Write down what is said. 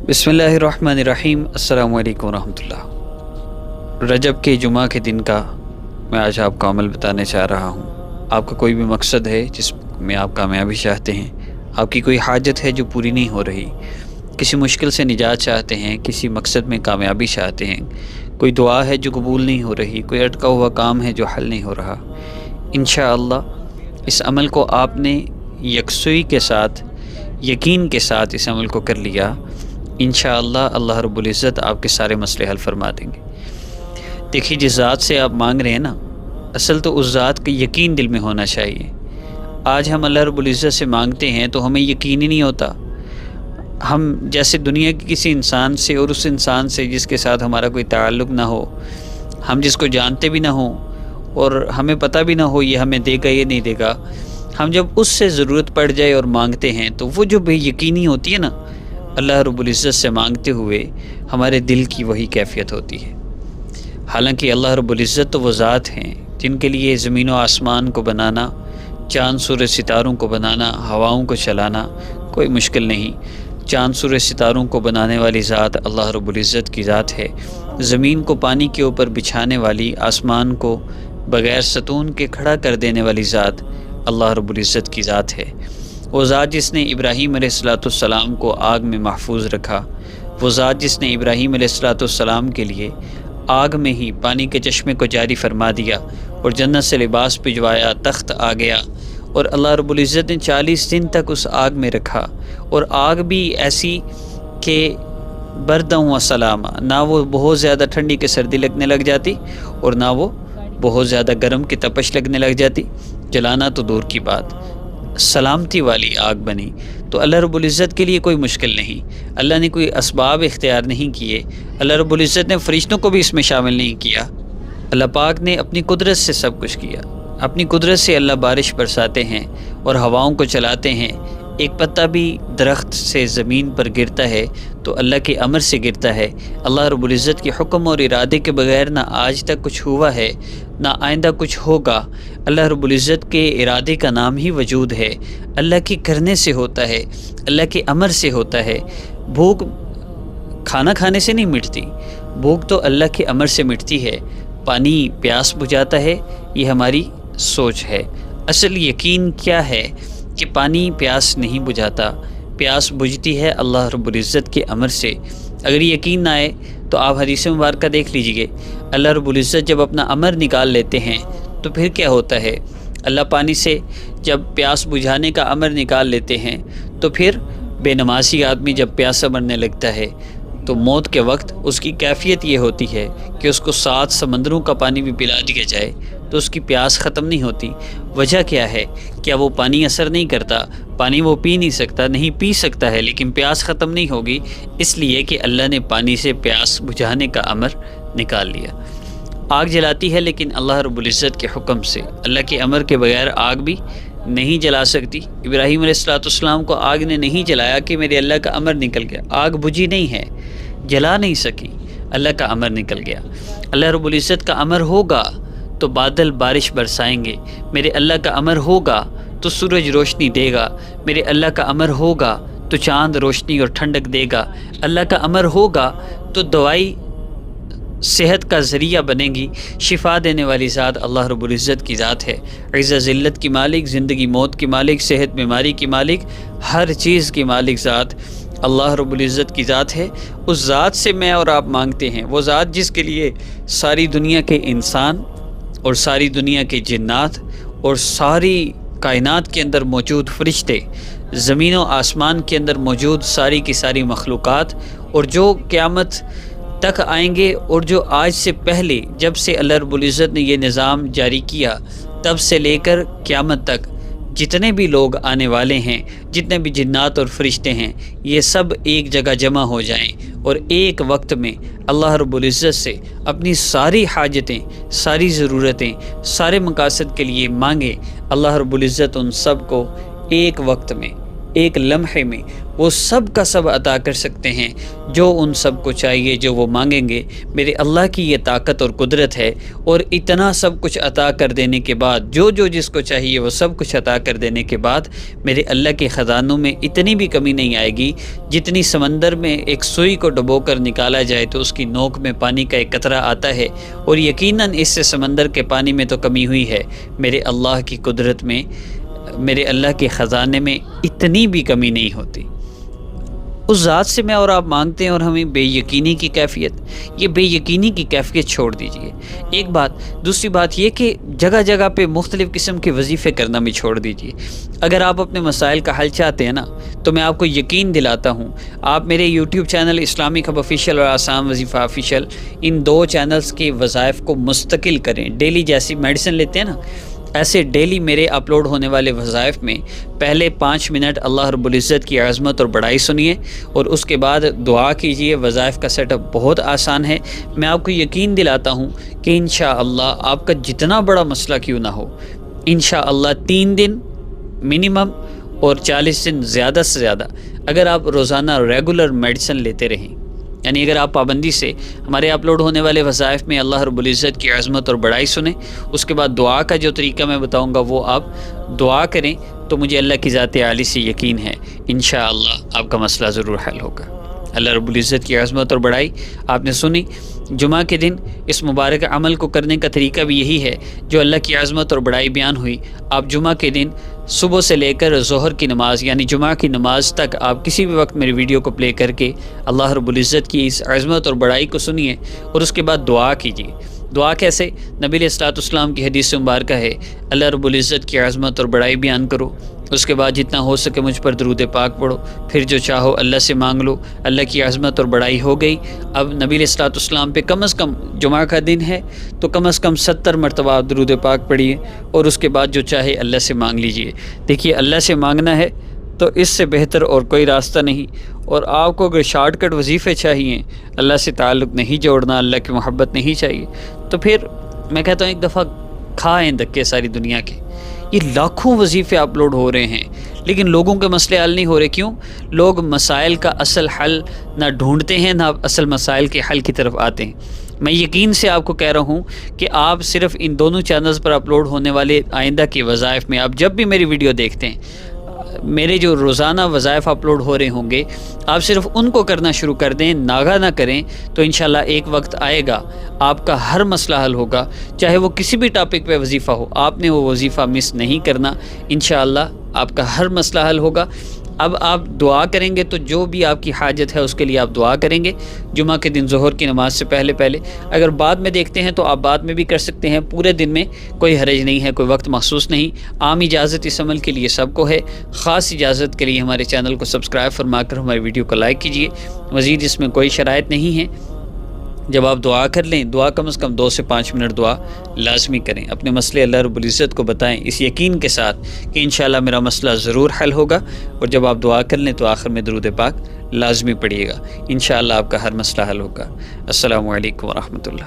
बिस्मिल्लाहिर्रहमानिर्रहीम। अस्सलाम वालेकुम रहमतुल्लाह। रजब के जुमा के दिन का मैं आज आपको अमल बताने चाह रहा हूँ। आपका कोई भी मकसद है जिसमें आप कामयाबी चाहते हैं, आपकी कोई हाजत है जो पूरी नहीं हो रही, किसी मुश्किल से निजात चाहते हैं, किसी मकसद में कामयाबी चाहते हैं, कोई दुआ है जो कबूल नहीं हो रही, कोई अटका हुआ काम है जो हल नहीं हो रहा, इंशाअल्लाह इस अमल को आपने यकसुई के साथ, यकीन के साथ इस अमल को कर लिया, इंशाअल्लाह अल्लाह रब्बुल इज़्ज़त आपके सारे मसले हल फरमा देंगे। देखिए, जिस ज़ात से आप मांग रहे हैं ना, असल तो उस ज़ात का यकीन दिल में होना चाहिए। आज हम अल्लाह रब्बुल इज़्ज़त से मांगते हैं तो हमें यकीन ही नहीं होता। हम जैसे दुनिया के किसी इंसान से, और उस इंसान से जिसके साथ हमारा कोई ताल्लुक़ ना हो, हम जिसको जानते भी ना हो और हमें पता भी ना हो ये हमें देगा या नहीं देगा, हम जब उससे ज़रूरत पड़ जाए और मांगते हैं तो वो जो बेयकीनी होती है ना, अल्लाह रब्बुल इज़्ज़त से मांगते हुए हमारे दिल की वही कैफियत होती है। हालांकि अल्लाह रब्बुल इज़्ज़त तो वो ज़ात हैं जिनके लिए ज़मीन व आसमान को बनाना, चाँद सूरज सितारों को बनाना, हवाओं को चलाना कोई मुश्किल नहीं। चाँद सूरज सितारों को बनाने वाली ज़ात अल्लाह रब्बुल इज़्ज़त की ज़ात है। ज़मीन को पानी के ऊपर बिछाने वाली, आसमान को बग़ैर सतून के खड़ा कर देने वाली ज़ात अल्लाह रब्बुल इज़्ज़त की ज़ात है। वो ज़ात जिसने इब्राहीम अलैहिस्सलाम को आग में महफूज रखा, वो ज़ात जिसने इब्राहीम अलैहिस्सलाम के लिए आग में ही पानी के चश्मे को जारी फरमा दिया और जन्नत से लिबास भिजवाया, तख्त आ गया और अल्लाह रब्बुल इज़्ज़त ने 40 दिन तक उस आग में रखा। और आग भी ऐसी कि बरदं व सलामा, ना वो बहुत ज़्यादा ठंडी के सर्दी लगने लग जाती और ना वो बहुत ज़्यादा गर्म की तपश लगने लग जाती। जलाना तो दूर की बात, सलामती वाली आग बनी। तो अल्लाह रब्बुल इज़्ज़त के लिए कोई मुश्किल नहीं। अल्लाह ने कोई असबाब इख्तियार नहीं किए। अल्लाह रब्बुल इज़्ज़त ने फ़रिश्तों को भी इसमें शामिल नहीं किया। अल्लाह पाक ने अपनी कुदरत से सब कुछ किया। अपनी कुदरत से अल्लाह बारिश बरसाते हैं और हवाओं को चलाते हैं। एक पत्ता भी दरख्त से ज़मीन पर गिरता है तो अल्लाह के अमर से गिरता है। अल्लाह रब्बुल इज़्ज़त के हुक्म और इरादे के बगैर ना आज तक कुछ हुआ है, ना आइंदा कुछ होगा। अल्लाह रब्बुल इज़्ज़त के इरादे का नाम ही वजूद है। अल्लाह के करने से होता है, अल्लाह के अमर से होता है। भूख खाना खाने से नहीं मिटती, भूख तो अल्लाह के अमर से मिटती है। पानी प्यास बुझाता है, ये हमारी सोच है। असल यकीन क्या है कि पानी प्यास नहीं बुझाता, प्यास बुझती है अल्लाह रब्बुल इज़्ज़त के अमर से। अगर यकीन ना आए तो आप हदीस मुबारक देख लीजिए। अल्लाह रब्बुल इज़्ज़त जब अपना अमर निकाल लेते हैं तो फिर क्या होता है। अल्लाह पानी से जब प्यास बुझाने का अमर निकाल लेते हैं तो फिर बेनमाजी आदमी जब प्यासा मरने लगता है तो मौत के वक्त उसकी कैफियत ये होती है कि उसको 7 समंदरों का पानी भी पिला दिया जाए तो उसकी प्यास ख़त्म नहीं होती। वजह क्या है? क्या वो पानी असर नहीं करता? पानी वो पी नहीं सकता? नहीं, पी सकता है लेकिन प्यास ख़त्म नहीं होगी, इसलिए कि अल्लाह ने पानी से प्यास बुझाने का अमर निकाल लिया। आग जलाती है लेकिन अल्लाह रब्बुल इज़्ज़त के हुक्म से। अल्लाह के अमर के बगैर आग भी नहीं जला सकती। इब्राहीम अलैहिस्सलाम को आग ने नहीं जलाया कि मेरे अल्लाह का अमर निकल गया, आग बुझी नहीं है, जला नहीं सकी, अल्लाह का अमर निकल गया। अल्लाह रब्बुल इज़्ज़त का अमर होगा तो बादल बारिश बरसाएंगे, मेरे अल्लाह का अमर होगा तो सूरज रोशनी देगा, मेरे अल्लाह का अमर होगा तो चाँद रोशनी और ठंडक देगा, अल्लाह का अमर होगा तो दवाई सेहत का ज़रिया बनेगी। शिफा देने वाली ज़ात अल्लाह रब्बुल इज़्ज़त की ज़ात है। इज़्ज़त ज़िल्लत की मालिक, ज़िंदगी मौत की मालिक, सेहत बीमारी की मालिक, हर चीज़ की मालिक ज़ात अल्लाह रब्बुल इज़्ज़त की ज़ात है। उस ज़ात से मैं और आप मांगते हैं, वो ज़ात जिसके लिए सारी दुनिया के इंसान और सारी दुनिया के जिन्नात और सारी कायनात के अंदर मौजूद फ़रिश्ते, ज़मीन व आसमान के अंदर मौजूद सारी की सारी मखलूक़ात, और जो क़यामत तक आएंगे और जो आज से पहले जब से अल्लाह रब्बुल इज़्ज़त ने ये निज़ाम जारी किया तब से लेकर क़यामत तक जितने भी लोग आने वाले हैं, जितने भी जिन्नात और फरिश्ते हैं, ये सब एक जगह जमा हो जाएं और एक वक्त में अल्लाह रब्बुल इज़्ज़त से अपनी सारी हाजतें, सारी ज़रूरतें, सारे मकासद के लिए मांगे। अल्लाह रब्बुल इज़्ज़त उन सब को एक वक्त में ایک لمحے میں وہ سب کا سب عطا کر سکتے ہیں جو ان سب کو چاہیے، جو وہ مانگیں گے۔ میرے اللہ کی یہ طاقت اور قدرت ہے، اور اتنا سب کچھ عطا کر دینے کے بعد، جو جس کو چاہیے وہ سب کچھ عطا کر دینے کے بعد، میرے اللہ کے خزانوں میں اتنی بھی کمی نہیں آئے گی جتنی سمندر میں ایک سوئی کو ڈبو کر نکالا جائے تو اس کی نوک میں پانی کا ایک قطرہ آتا ہے، اور یقیناً اس سے سمندر کے پانی میں تو کمی ہوئی ہے، میرے اللہ کی قدرت میں، میرے اللہ کے خزانے میں اتنی بھی کمی نہیں ہوتی۔ اس ذات سے میں اور آپ مانگتے ہیں اور ہمیں بے یقینی کی کیفیت، یہ بے یقینی کی کیفیت چھوڑ دیجئے، ایک بات۔ دوسری بات یہ کہ جگہ جگہ پہ مختلف قسم کے وظیفے کرنا بھی چھوڑ دیجئے۔ اگر آپ اپنے مسائل کا حل چاہتے ہیں نا، تو میں آپ کو یقین دلاتا ہوں، آپ میرے YouTube channel Islamic hub official اور آسان وظیفہ آفیشیل، ان دو چینلز کے وظائف کو مستقل کریں۔ ڈیلی جیسی میڈیسن لیتے ہیں نا، ایسے ڈیلی میرے اپلوڈ ہونے والے وظائف میں پہلے 5 منٹ اللہ رب العزت کی عظمت اور بڑائی سنیے، اور اس کے بعد دعا کیجئے۔ وظائف کا سیٹ اپ بہت آسان ہے، میں آپ کو یقین دلاتا ہوں کہ انشاءاللہ آپ کا جتنا بڑا مسئلہ کیوں نہ ہو، انشاءاللہ 3 دن منیمم اور 40 دن زیادہ سے زیادہ اگر آپ روزانہ ریگولر میڈیسن لیتے رہیں، یعنی اگر آپ پابندی سے ہمارے اپلوڈ ہونے والے وظائف میں اللہ رب العزت کی عظمت اور بڑائی سنیں، اس کے بعد دعا کا جو طریقہ میں بتاؤں گا وہ آپ دعا کریں، تو مجھے اللہ کی ذات عالی سے یقین ہے انشاءاللہ آپ کا مسئلہ ضرور حل ہوگا۔ اللہ رب العزت کی عظمت اور بڑائی آپ نے سنی۔ جمعہ کے دن اس مبارک عمل کو کرنے کا طریقہ بھی یہی ہے، جو اللہ کی عظمت اور بڑائی بیان ہوئی۔ آپ جمعہ کے دن صبح سے لے کر ظہر کی نماز یعنی جمعہ کی نماز تک آپ کسی بھی وقت میری ویڈیو کو پلے کر کے اللہ رب العزت کی اس عظمت اور بڑائی کو سنیے، اور اس کے بعد دعا کیجیے۔ دعا کیسے؟ نبی علیہ الصلوۃ والسلام کی حدیث مبارکہ ہے، اللہ رب العزت کی عظمت اور بڑائی بیان کرو، اس کے بعد جتنا ہو سکے مجھ پر درود پاک پڑھو، پھر جو چاہو اللہ سے مانگ لو، اللہ کی عظمت اور بڑائی ہو گئی۔ اب نبی علیہ الصلوۃ والسلام پہ کم از کم، جمعہ کا دن ہے تو کم از کم 70 مرتبہ آپ درود پاک پڑھیے، اور اس کے بعد جو چاہے اللہ سے مانگ لیجئے۔ دیکھیے، اللہ سے مانگنا ہے تو اس سے بہتر اور کوئی راستہ نہیں، اور آپ کو اگر شارٹ کٹ وظیفے چاہیے، اللہ سے تعلق نہیں جوڑنا، اللہ کی محبت نہیں چاہیے، تو پھر میں کہتا ہوں ایک دفعہ کھائیں دھکے ساری دنیا کے۔ یہ لاکھوں وظیفے اپلوڈ ہو رہے ہیں لیکن لوگوں کے مسئلے حل نہیں ہو رہے۔ کیوں؟ لوگ مسائل کا اصل حل نہ ڈھونڈتے ہیں، نہ اصل مسائل کے حل کی طرف آتے ہیں۔ میں یقین سے آپ کو کہہ رہا ہوں کہ آپ صرف ان دونوں چینلز پر اپلوڈ ہونے والے آئندہ کے وظائف میں، آپ جب بھی میری ویڈیو دیکھتے ہیں، میرے جو روزانہ وظائف اپلوڈ ہو رہے ہوں گے، آپ صرف ان کو کرنا شروع کر دیں، ناغہ نہ کریں، تو انشاءاللہ ایک وقت آئے گا آپ کا ہر مسئلہ حل ہوگا، چاہے وہ کسی بھی ٹاپک پہ وظیفہ ہو۔ آپ نے وہ وظیفہ مس نہیں کرنا، انشاءاللہ آپ کا ہر مسئلہ حل ہوگا۔ اب آپ دعا کریں گے تو جو بھی آپ کی حاجت ہے اس کے لیے آپ دعا کریں گے جمعہ کے دن ظہر کی نماز سے پہلے۔ اگر بعد میں دیکھتے ہیں تو آپ بعد میں بھی کر سکتے ہیں، پورے دن میں کوئی حرج نہیں ہے، کوئی وقت مخصوص نہیں۔ عام اجازت اس عمل کے لیے سب کو ہے، خاص اجازت کے لیے ہمارے چینل کو سبسکرائب فرما کر ہماری ویڈیو کو لائک کیجیے۔ مزید اس میں کوئی شرائط نہیں ہے۔ جب آپ دعا کر لیں، دعا کم از کم 2 سے 5 منٹ دعا لازمی کریں، اپنے مسئلے اللہ رب العزت کو بتائیں اس یقین کے ساتھ کہ انشاءاللہ میرا مسئلہ ضرور حل ہوگا۔ اور جب آپ دعا کر لیں تو آخر میں درود پاک لازمی پڑھیے گا، انشاءاللہ آپ کا ہر مسئلہ حل ہوگا۔ السلام علیکم ورحمۃ اللہ۔